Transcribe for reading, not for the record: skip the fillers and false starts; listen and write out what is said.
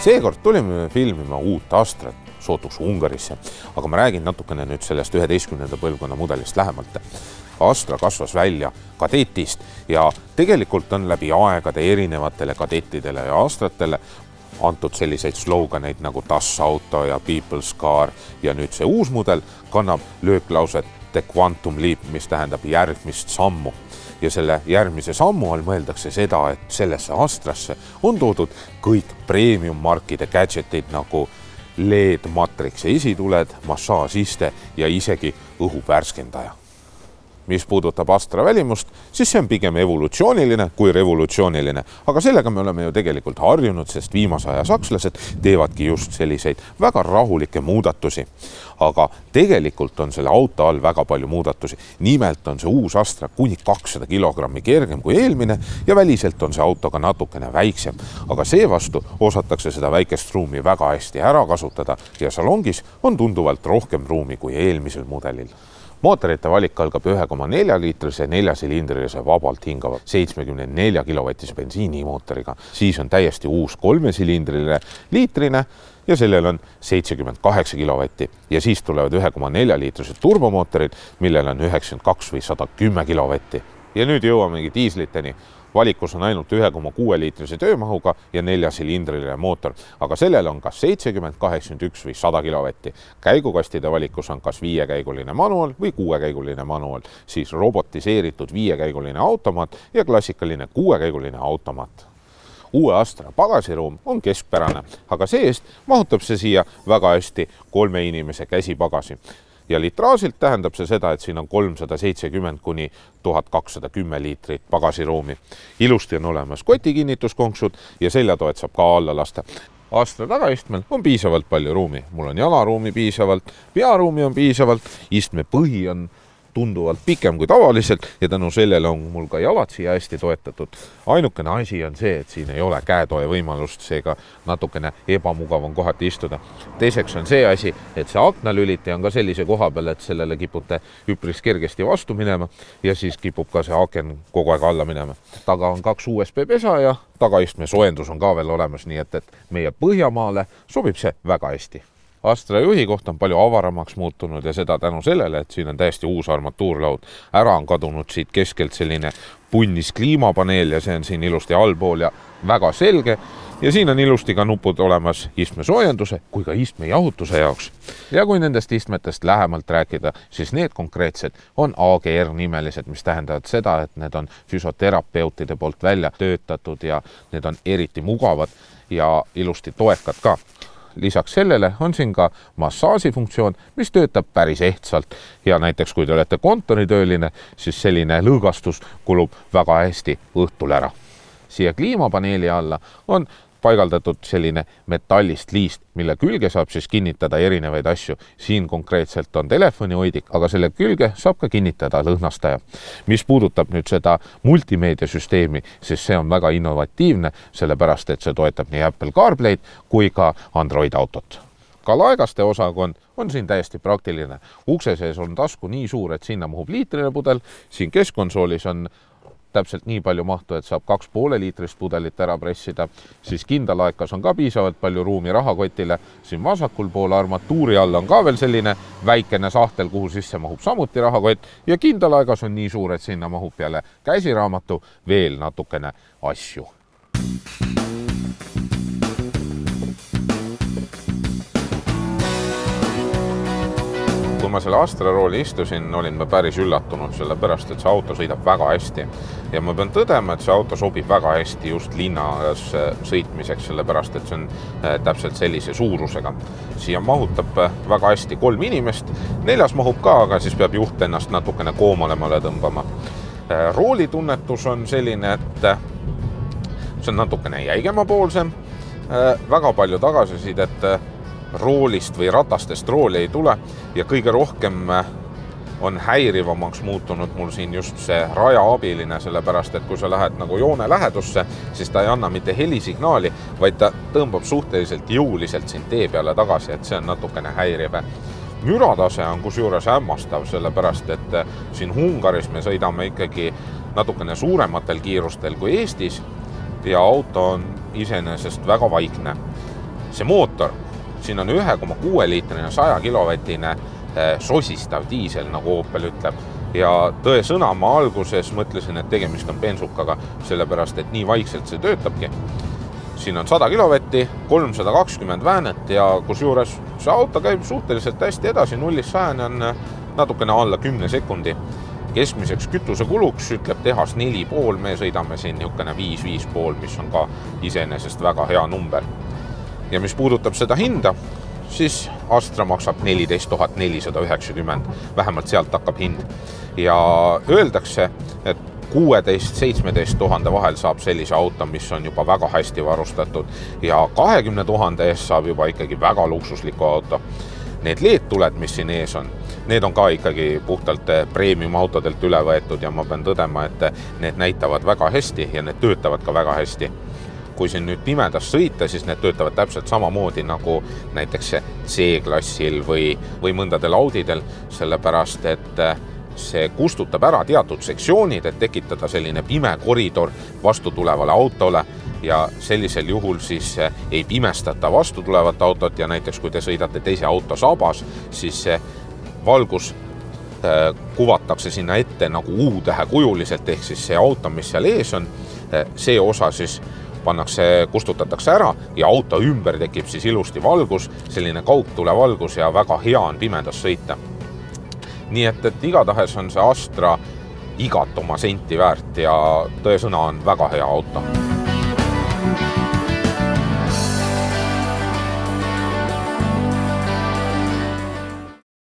Seekord tulime filmima uut Astrat sootuks Ungarisse, aga ma räägin natukene nüüd sellest 11. põlvkonna mudelist lähemalt. Astra kasvas välja kadetist ja tegelikult on läbi aegade erinevatele kadettidele ja Astratele antud selliseid sloganeid nagu Das Auto ja People's Car ja nüüd see uus mudel kannab lööklauset The Quantum Leap, mis tähendab järgmist sammu. Ja selle järgmise sammu all mõeldakse seda, et sellesse Astrasse on toodud kõik premium-markide gadgetid nagu LED-matrix esituled, massaažiste ja isegi õhuvärskendaja. Mis puudutab Astra välimust, siis see on pigem evolutsiooniline kui revolutsiooniline, aga sellega me oleme ju tegelikult harjunud, sest viimase aja sakslased teevadki just selliseid väga rahulikke muudatusi. Aga tegelikult on selle auto all väga palju muudatusi. Nimelt on see uus Astra kuni 200 kilogrammi kergem kui eelmine ja väliselt on see auto ka natukene väiksem. Aga seevastu osatakse seda väikest ruumi väga hästi ära kasutada ja salongis on tunduvalt rohkem ruumi kui eelmisel mudelil. Mootorite valik algab 1,4 liitrise 4-silindrilise vabalt hingava 74 kilovatise bensiinimootoriga. Siis on täiesti uus 3-silindriline liitrine ja sellel on 78 kilovatti. Ja siis tulevad 1,4 liitrised turbomootorid, millel on 92 või 110 kilovatti. Ja nüüd jõuamegi diisliteni. Valikus on ainult 1,6 liitrise töömahuga ja 4-silindriline mootor, aga sellel on kas 70, 81 või 100 kilovatti. Käigukastide valikus on kas 5-käiguline manual või 6-käiguline manual, siis robotiseeritud 5-käiguline automaat ja klassikaline 6-käiguline automaat. Uue Astra pagasiruum on keskpärane, aga seest mahutab see siia väga hästi 3 inimese käsipagasi. Ja litraasilt tähendab see seda, et siin on 370 kuni 1210 liitrit pagasiruumi. Ilusti on olemas kotikinnituskonksud ja seljatoed saab ka alla lasta. Astra tagaistmel on piisavalt palju ruumi. Mul on jalaruumi piisavalt, pearuumi on piisavalt, istme põhi on tunduvalt pikem kui tavaliselt ja tänu sellele on mul ka jalad siia hästi toetatud. Ainukene asi on see, et siin ei ole käetoe võimalust, seega natukene ebamugav on kohati istuda. Teiseks on see asi, et see aknalüliti on ka sellise koha peal, et sellele kipute üpris kergesti vastu minema ja siis kipub ka see aken kogu aeg alla minema. Taga on 2 USB pesa ja tagaistme soojendus on ka veel olemas, nii et meie Põhjamaale sobib see väga hästi. Astra juhi koht on palju avaramaks muutunud ja seda tänu sellele, et siin on täiesti uus armatuurlaud. Ära on kadunud siit keskelt selline punnis kliimapaneel ja see on siin ilusti allpool ja väga selge. Ja siin on ilusti ka nupud olemas istme soojenduse kui ka istme jahutuse jaoks. Ja kui nendest istmetest lähemalt rääkida, siis need konkreetsed on AGR nimelised, mis tähendavad seda, et need on füsioterapeutide poolt välja töötatud ja need on eriti mugavad ja ilusti toekad ka. Lisaks sellele on siin ka massaažifunktsioon, mis töötab päris ehtsalt ja näiteks kui te olete kontoritööline, siis selline lõõgastus kulub väga hästi õhtul ära. Siia kliimapaneeli alla on paigaldatud selline metallist liist, mille külge saab siis kinnitada erinevaid asju. Siin konkreetselt on telefonihoidik, aga selle külge saab ka kinnitada lõhnastaja. Mis puudutab nüüd seda multimeediasüsteemi, siis see on väga innovatiivne, sellepärast et see toetab nii Apple CarPlay'd kui ka Android autot. Ka laegaste osakond on siin täiesti praktiline. Ukse sees on tasku nii suur, et sinna mahub liitrine pudel, siin keskkonsoolis on täpselt nii palju mahtu, et saab 2,5 liitrist pudelit ära pressida. Siis kindalaekas on ka piisavalt palju ruumi rahakotile. Siin vasakul pool armatuuri all on ka veel selline väikene sahtel, kuhu sisse mahub samuti rahakott. Ja kindalaegas on nii suur, et sinna mahub peale käsiraamatu veel natukene asju. Kui ma selle Astra rooli istusin, olin ma päris üllatunud, sellepärast et see auto sõidab väga hästi. Ja ma pean tõdema, et see auto sobib väga hästi just linnas sõitmiseks, sellepärast et see on täpselt sellise suurusega. Siia mahutab väga hästi 3 inimest, 4 mahub ka, aga siis peab juht ennast natukene koomalemale tõmbama. Roolitunnetus on selline, et see on natukene jäigemapoolsem, väga palju tagasisidet roolist või ratastest rooli ei tule ja kõige rohkem on häirivamaks muutunud mul siin just see rajaabiline, sellepärast et kui sa lähed nagu joone lähedusse, siis ta ei anna mitte helisignaali, vaid ta tõmbab suhteliselt jõuliselt siin tee peale tagasi, et see on natukene häiriv. Müratase on kusjuures hämmastav, sellepärast et siin Ungaris me sõidame ikkagi natukene suurematel kiirustel kui Eestis ja auto on iseenesest väga vaikne. See mootor, siin on 1,6 liitrine 100 kilovatine sosistav diisel, nagu Opel ütleb. Ja tõesõna ma alguses mõtlesin, et tegemist on bensukaga, sellepärast, et nii vaikselt see töötabki. Siin on 100 kilovatti, 320 väänet ja kusjuures see auto käib suhteliselt hästi edasi, 0-100 on natukene alla 10 sekundi. Keskmiseks kütuse kuluks ütleb tehas 4,5, me sõidame siin niisugune 5,5, mis on ka iseenesest väga hea number. Ja mis puudutab seda hinda, siis Astra maksab 14 490, vähemalt sealt hakkab hind. Ja öeldakse, et 16-17 000 vahel saab sellise auto, mis on juba väga hästi varustatud ja 20 000 eest saab juba ikkagi väga luksusliku auto. Need LED-tuled, mis siin ees on, need on ka ikkagi puhtalt premium autodelt üle võetud ja ma pean tõdema, et need näitavad väga hästi ja need töötavad ka väga hästi. Kui siin nüüd pimedas sõita, siis need töötavad täpselt samamoodi nagu näiteks C-klassil või mõndadel Audidel, sellepärast et see kustutab ära teatud sektsioonid, et tekitada selline pime koridor vastu tulevale autole ja sellisel juhul siis ei pimestata vastu tulevat autot ja näiteks kui te sõidate teise auto sabas, siis see valgus kuvatakse sinna ette nagu U-tähe kujuliselt, ehk siis see auto, mis seal ees on, see osa siis kustutatakse ära ja auto ümber tekib siis ilusti valgus, selline kaugtulevalgus ja väga hea on pimedas sõita. Nii et igatahes on see Astra igat oma senti väärt ja tõesõna on väga hea auto.